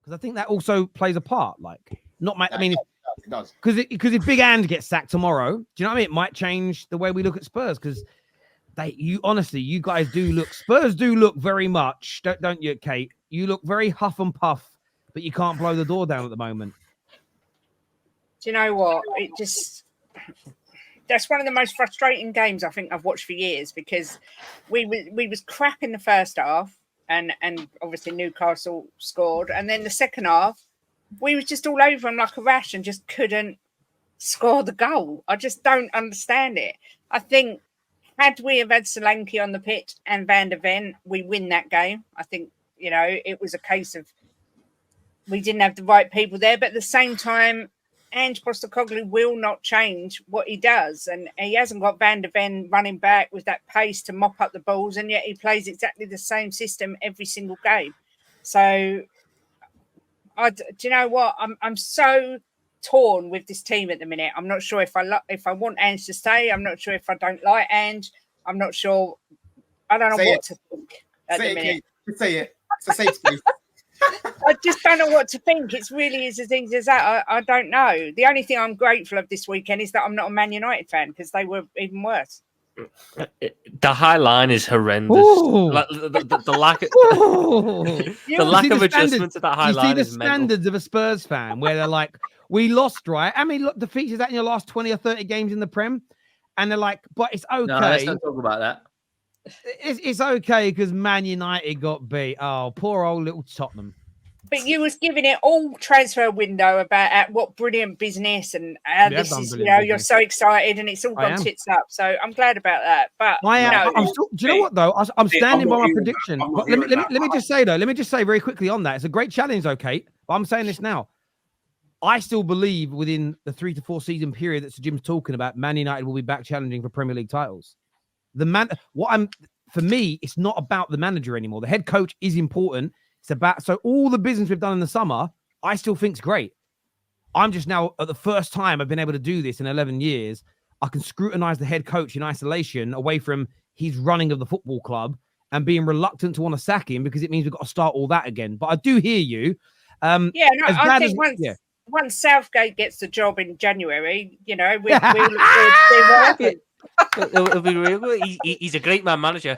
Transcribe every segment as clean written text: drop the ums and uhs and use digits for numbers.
Because I think that also plays a part. Like, not my, I mean, it does. Because if Big Ange gets sacked tomorrow, do you know what I mean? It might change the way we look at Spurs. Because you guys do look, Spurs do look very much, don't you, Kate? You look very huff and puff, but you can't blow the door down at the moment. Do you know what? That's one of the most frustrating games I think I've watched for years, because we was crap in the first half, and obviously Newcastle scored, and then the second half we was just all over them like a rash and just couldn't score the goal. I just don't understand it. I think had we have had Solanke on the pitch and Van der Ven, we win that game. I think, it was a case of we didn't have the right people there, but at the same time, Ange Postecoglou will not change what he does, and he hasn't got Van der Ven running back with that pace to mop up the balls, and yet he plays exactly the same system every single game. So, do you know what? I'm so torn with this team at the minute. I'm not sure if I want Ange to stay. I'm not sure if I don't like Ange. I'm not sure. I don't know what to think at the minute. Say it. It's a safe space. I just don't know what to think. It's really as easy as that. I don't know. The only thing I'm grateful of this weekend is that I'm not a Man United fan, because they were even worse. The high line is horrendous. Like, the lack of the lack of adjustment to that high line. You is see the standards of a Spurs fan, where they're like, "We lost, right? I mean, look, the features that in your last 20 or 30 games in the Prem," and they're like, "But it's okay." No, let's not talk about that. It's okay because Man United got beat. Oh, poor old little Tottenham. But you was giving it all transfer window about what brilliant business and this is, you're so excited and it's all gone tits up. So I'm glad about that. But I'm still, do you know what though? I'm standing by my prediction. But let me just say though. Let me just say very quickly on that. It's a great challenge, though, Kate. But I'm saying this now. I still believe within the 3 to 4 season period that Sir Jim's talking about, Man United will be back challenging for Premier League titles. For me, it's not about the manager anymore. The head coach is important. It's about, so all the business we've done in the summer, I still think's great. I'm just now, at the first time I've been able to do this in 11 years, I can scrutinize the head coach in isolation away from his running of the football club and being reluctant to want to sack him, because it means we've got to start all that again. But I do hear you. I think once Southgate gets the job in January, we'll look forward to seeing what happens. It'll be real. He's a great man manager.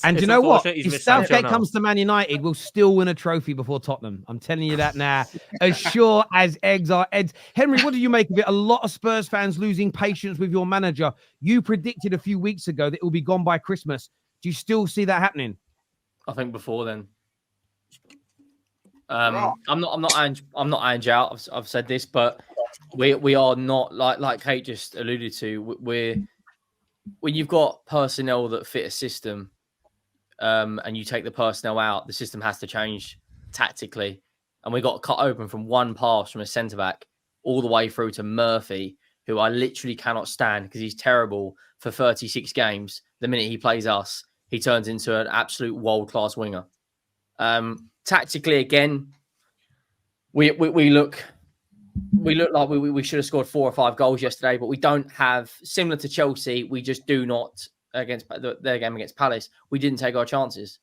And you know what? If Southgate comes to Man United, we'll still win a trophy before Tottenham. I'm telling you that now. As sure as eggs are eggs. Henry, what do you make of it? A lot of Spurs fans losing patience with your manager. You predicted a few weeks ago that it will be gone by Christmas. Do you still see that happening? I think before then. I'm not Ange out. I've said this, but we are not like Kate just alluded to. When you've got personnel that fit a system, and you take the personnel out, the system has to change tactically. And we got cut open from one pass from a centre back all the way through to Murphy, who I literally cannot stand because he's terrible for 36 games. The minute he plays us, he turns into an absolute world-class winger. Tactically, again, we look like we should have scored 4 or 5 goals yesterday, but we don't have, similar to Chelsea, we just do not, against their game against Palace, we didn't take our chances.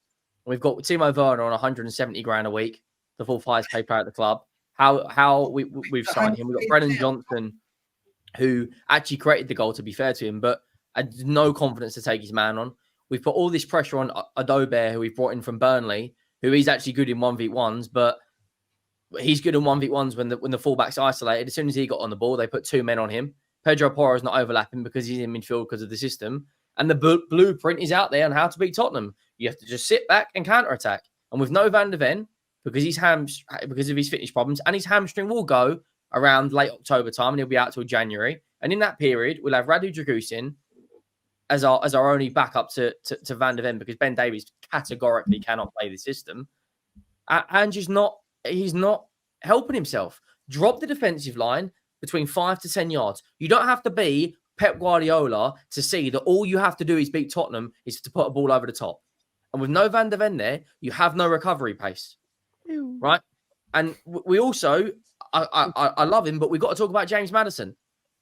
We've got Timo Werner on 170 grand a week, the full highest paid player at the club. How we've signed him. We've got Brennan Johnson, who actually created the goal, to be fair to him, but had no confidence to take his man on. We've put all this pressure on Adobe, who we've brought in from Burnley, who he's actually good in 1v1s, but he's good in 1v1s when the fullback's isolated. As soon as he got on the ball, they put 2 men on him. Pedro Porro's not overlapping because he's in midfield because of the system. And the blueprint is out there on how to beat Tottenham. You have to just sit back and counter-attack. And with no Van der Ven, because of his fitness problems, and his hamstring will go around late October time, and he'll be out till January. And in that period, we'll have Radu Dragusin as our only backup to Van der Ven, because Ben Davies categorically cannot play the system. And he's not helping himself. Drop the defensive line between 5 to 10 yards. You don't have to be Pep Guardiola to see that all you have to do is beat Tottenham is to put a ball over the top. And with no Van der Ven there, you have no recovery pace. Right? And we also, I love him, but we've got to talk about James Maddison.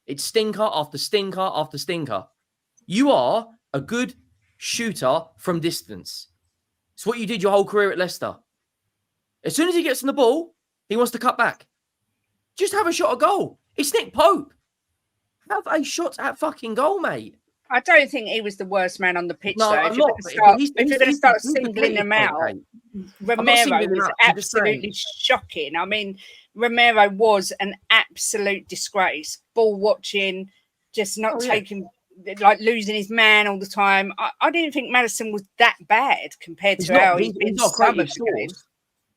It's stinker after stinker after stinker. You are a good shooter from distance. It's what you did your whole career at Leicester. As soon as he gets on the ball, He wants to cut back. Just have a shot at goal. It's Nick Pope. Have a shot at fucking goal, mate. I don't think he was the worst man on the pitch, No, though. I'm If not. you're going to start singling them out, Romero was absolutely shocking. I mean, Romero was an absolute disgrace. Ball watching, just not taking, like losing his man all the time. I didn't think Maddison was that bad compared to how he's been some of the games.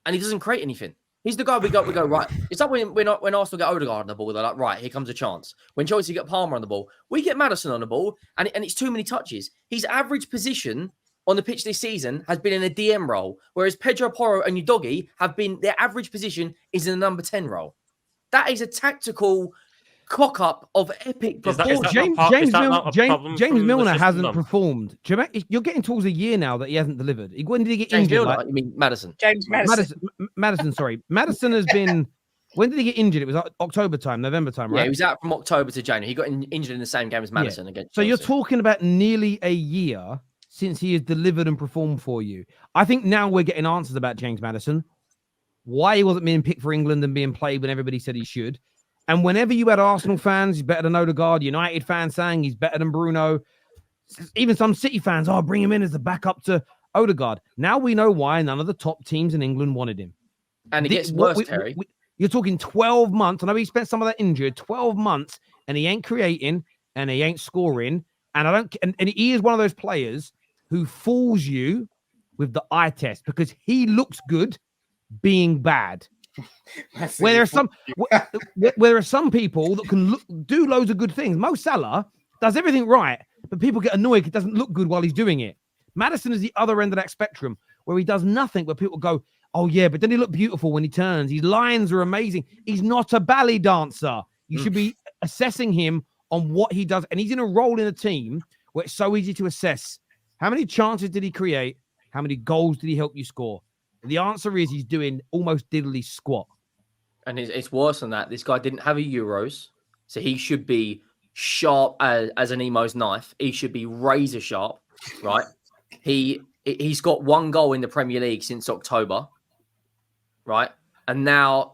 And he doesn't create anything. He's the guy we go right. It's like when Arsenal get Odegaard on the ball, they're like, right, here comes a chance. When Chelsea get Palmer on the ball, we get Maddison on the ball, and it's too many touches. His average position on the pitch this season has been in a DM role, whereas Pedro Porro and Udogie have been, their average position is in a number 10 role. That is a tactical cock up of epic performance. James Milner hasn't performed. You're getting towards a year now that he hasn't delivered. When did he get injured? Milner, you mean Maddison? James Maddison. Maddison, sorry. Maddison has been. When did he get injured? It was October time, November time, right? Yeah, he was out from October to January. He got injured in the same game as Maddison against Chelsea. So you're talking about nearly a year since he has delivered and performed for you. I think now we're getting answers about James Maddison. Why he wasn't being picked for England and being played when everybody said he should. And whenever you had Arsenal fans, he's better than Odegaard, United fans saying he's better than Bruno, even some City fans, bring him in as the backup to Odegaard. Now we know why none of the top teams in England wanted him. And it gets worse, Terry. You're talking 12 months. I know he spent some of that injured, 12 months, and he ain't creating and he ain't scoring. And and he is one of those players who fools you with the eye test because he looks good being bad. Where there are some people that can do loads of good things. Mo Salah does everything right, but people get annoyed. It doesn't look good while he's doing it. Maddison is the other end of that spectrum where he does nothing, where people go, "Oh yeah, but then he look beautiful when he turns. His lines are amazing." He's not a ballet dancer. You should be assessing him on what he does, and he's in a role in a team where it's so easy to assess. How many chances did he create? How many goals did he help you score? The answer is he's doing almost diddly squat. And it's worse than that. This guy didn't have a Euros, so he should be sharp as an Emo's knife. He should be razor sharp, right? He's got one goal in the Premier League since October, right? And now,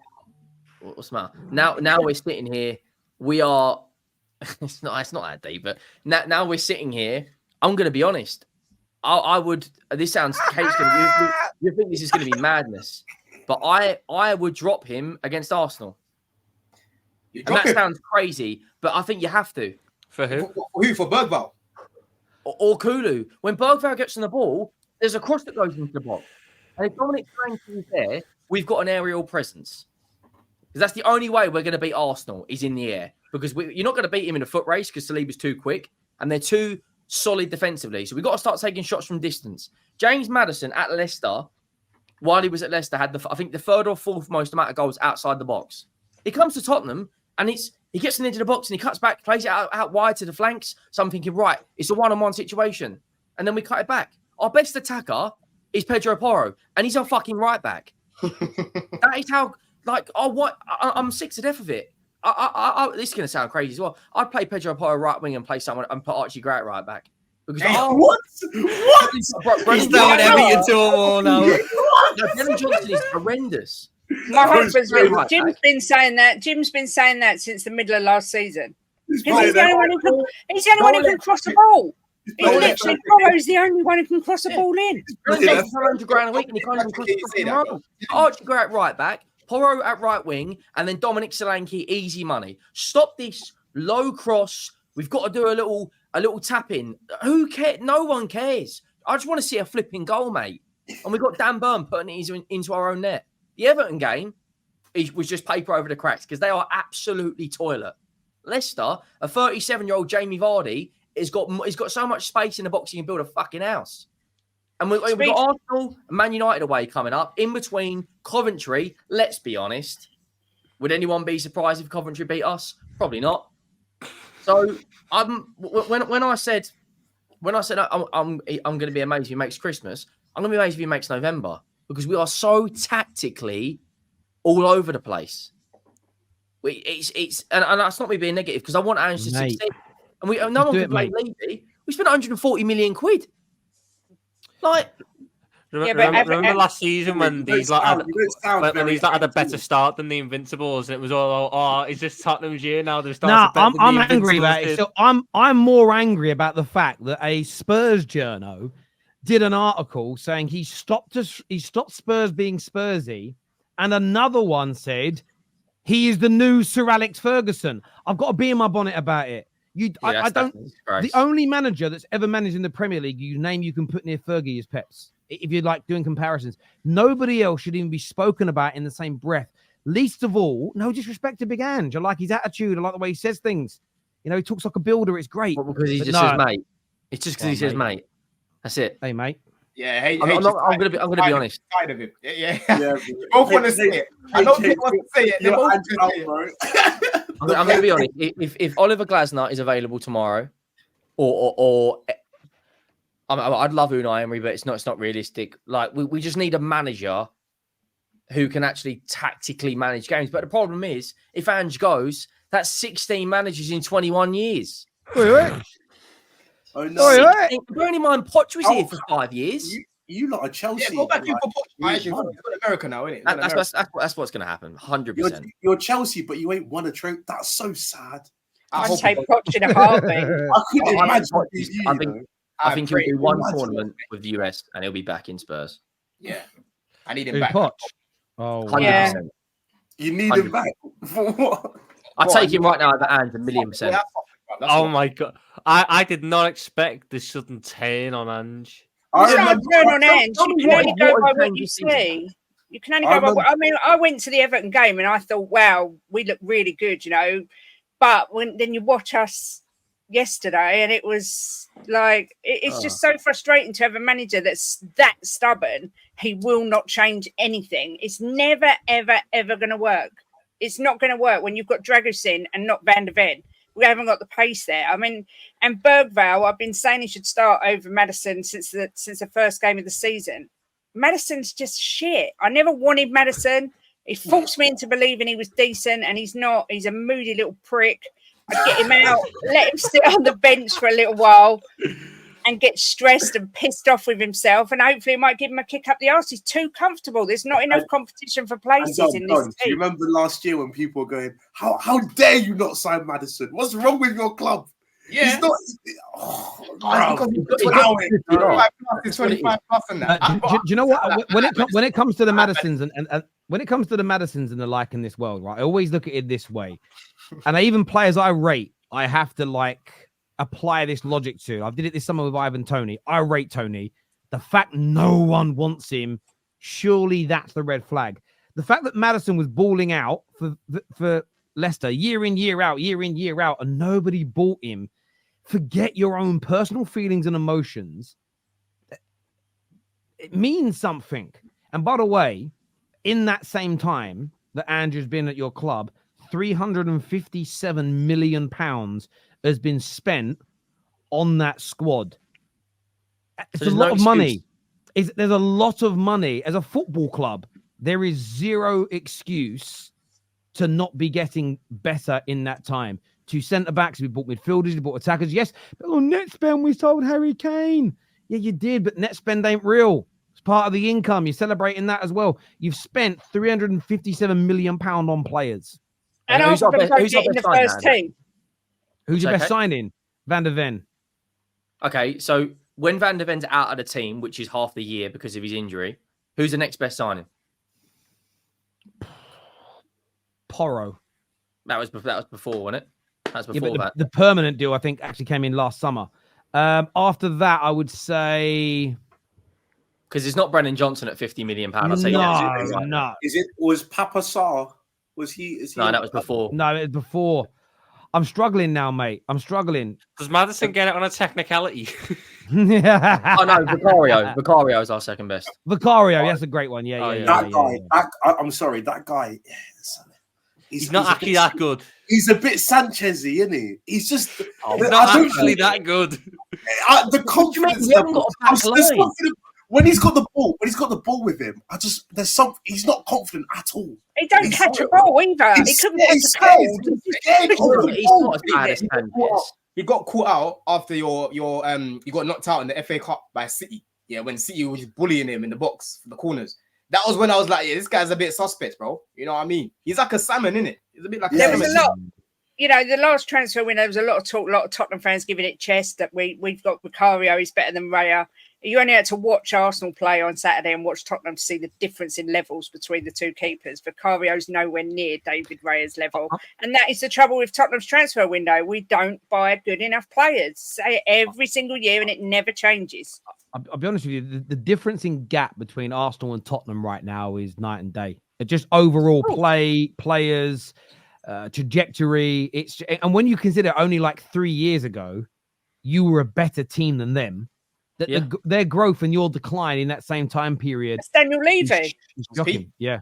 what's the matter? Now we're sitting here. We are. It's not that deep, but now we're sitting here. I'm going to be honest. I would. This sounds. Kate's gonna, you think this is going to be madness, but I would drop him against Arsenal. And that sounds crazy, but I think you have to. For who? For who? For Bergvall? Or Kulu. When Bergvall gets on the ball, there's a cross that goes into the box. And if Dominic Solanke is there, we've got an aerial presence. Because that's the only way we're going to beat Arsenal is in the air. Because you're not going to beat him in a foot race because Saliba's too quick. And they're too solid defensively. So we've got to start taking shots from distance. James Maddison at Leicester, while he was at Leicester, had I think the third or fourth most amount of goals outside the box. He comes to Tottenham and he gets into the box and he cuts back, plays it out wide to the flanks. So I'm thinking, right, it's a one-on-one situation. And then we cut it back. Our best attacker is Pedro Porro, and he's our fucking right back. That is how, I'm sick to death of it. This is going to sound crazy as well. I'd play Pedro Porro right wing and play someone and put Archie Gray right back. Because what? He's throwing Everton to a wall now. Brennan Johnson is horrendous. My husband's Jim's been saying that since the middle of last season. He's the only one who can cross the ball. Porro's the only one who can cross the ball in. Brennan Johnson's £100,000 a week and he can't even cross the ball. Archie Gray at right back, Porro at right wing, and then Dominic Solanke, easy money. Stop this low cross. We've got to do a little tap in. Who cares? No one cares. I just want to see a flipping goal, mate. And we've got Dan Burn putting it into our own net. The Everton game was just paper over the cracks because they are absolutely toilet. Leicester, a 37-year-old Jamie Vardy, has got so much space in the box he can build a fucking house. And we've got Arsenal and Man United away coming up. In between Coventry, let's be honest. Would anyone be surprised if Coventry beat us? Probably not. So when I said I'm going to be amazed if he makes Christmas, I'm going to be amazed if he makes November because we are so tactically all over the place. And that's not me being negative because I want Ange to succeed. And no one can blame Levy. We spent 140 million quid. Like, Remember last season when these had a better good. start than the Invincibles, and it was all, oh, is this Tottenham's year now? They've No, started better than I'm the angry about Invincibles it. So I'm more angry about the fact that a Spurs journo did an article saying he stopped Spurs being Spursy, and another one said he is the new Sir Alex Ferguson. I've got to be in my bonnet about it. I don't. The only manager that's ever managed in the Premier League, you can put near Fergie is Pep's. If you're like doing comparisons, nobody else should even be spoken about in the same breath. Least of all, no disrespect to Big Ange. I like his attitude. I like the way he says things. You know, he talks like a builder. It's great. Well, because he just says mate. It's just because he says mate. That's it. Hey, mate. Yeah, hey, I'm gonna be honest. Side of it. Yeah. Both want to say it. I don't think want to say it. They both want to say it. I'm gonna be honest. If Oliver Glasner is available tomorrow, or I'd love Unai Emery, but it's not realistic. Like we just need a manager who can actually tactically manage games. But the problem is, if Ange goes, that's 16 managers in 21 years. Wait. Oh no! Bearing in mind, Poch was here for 5 years. You lot are Chelsea. Yeah, go back in for Poch. He's got America now, isn't it? That's what's going to happen. 100%. You're Chelsea, but you ain't won a trophy. That's so sad. I'd take Poch in a heartbeat. I couldn't imagine. I think he'll do one tournament with the US and he'll be back in Spurs. Yeah, I need him back. Poch. Oh, 100%. Yeah. You need him back for what? I take him right now over Ange 1,000,000%. Oh my god! I did not expect this sudden turn on Ange. You can only go by what you see. You can only go by what. I mean, I went to the Everton game and I thought, wow, we look really good, you know. But then you watch us yesterday, and it was like it's just so frustrating to have a manager that's that stubborn. He will not change anything. It's never, ever, ever going to work. It's not going to work when you've got Dragusin and not Van der Ven. We haven't got the pace there. I mean, and Bergvall, I've been saying he should start over Maddison since the first game of the season. Maddison's just shit. I never wanted Maddison. He forced me into believing he was decent, and he's not. He's a moody little prick. I'd get him out, let him sit on the bench for a little while and get stressed and pissed off with himself, and hopefully it might give him a kick up the arse. He's too comfortable. There's not enough competition for places in this team. Do you remember last year when people were going, how dare you not sign Maddison? What's wrong with your club? Yeah. He's not... He's 25 plus in that. Do you know what? When it comes to the Maddisons and when it comes to the Maddisons and the like in this world, right? I always look at it this way. And even players I rate, I have to like apply this logic to. I did it this summer with Ivan Toney. I rate Toney. The fact no one wants him, surely that's the red flag. The fact that Maddison was balling out for Leicester year in, year out, and nobody bought him. Forget your own personal feelings and emotions. It means something. And by the way, in that same time that Andrew's been at your club, £357 million has been spent on that squad. It's a lot of money. There's a lot of money. As a football club, there is zero excuse to not be getting better in that time. 2 centre-backs, we bought midfielders, we bought attackers. Yes, but on net spend, we sold Harry Kane. Yeah, you did, but net spend ain't real. It's part of the income. You're celebrating that as well. You've spent £357 million on players. And who's our best in the first team? Who's your best signing? Van der Ven. Okay, so when Van der Ven's out of the team, which is half the year because of his injury, who's the next best signing? Porro. That was before, wasn't it? That was before that. The permanent deal, I think, actually came in last summer. After that, I would say... Because it's not Brennan Johnson at £50 million. I'll say no. Was Papa Sarr? Was he? No, that was before. No, it was before. I'm struggling now, mate. I'm struggling. Does Maddison get it on a technicality? Yeah. Oh no, Vicario. Vicario is our second best. Vicario, that's a great one. Yeah. That guy. I'm sorry, that guy. He's not actually that good. He's a bit Sanchez-y, isn't he? He's just he's not actually that good. The confidence. When he's got the ball with him, there's something. He's not confident at all. He don't catch a ball either. He couldn't catch a cold. He's not as bad as Sanchez. He got caught out after you got knocked out in the FA Cup by City. yeah, when City was bullying him in the box for the corners. That was when I was like, yeah, this guy's a bit suspect, bro. You know what I mean? He's like a salmon, innit? He's a bit like a salmon. There was a lot. You know, the last transfer window, there was a lot of talk, a lot of Tottenham fans giving it chest that we've got Vicario, he's better than Raya. You only had to watch Arsenal play on Saturday and watch Tottenham to see the difference in levels between the two keepers. Vicario's nowhere near David Raya's level. And that is the trouble with Tottenham's transfer window. We don't buy good enough players. Say it every single year and it never changes. I'll be honest with you, the difference in gap between Arsenal and Tottenham right now is night and day. Just overall players, trajectory. And when you consider only like 3 years ago, you were a better team than them. That their growth and your decline in that same time period. That's Daniel Levy. Shocking. Yeah.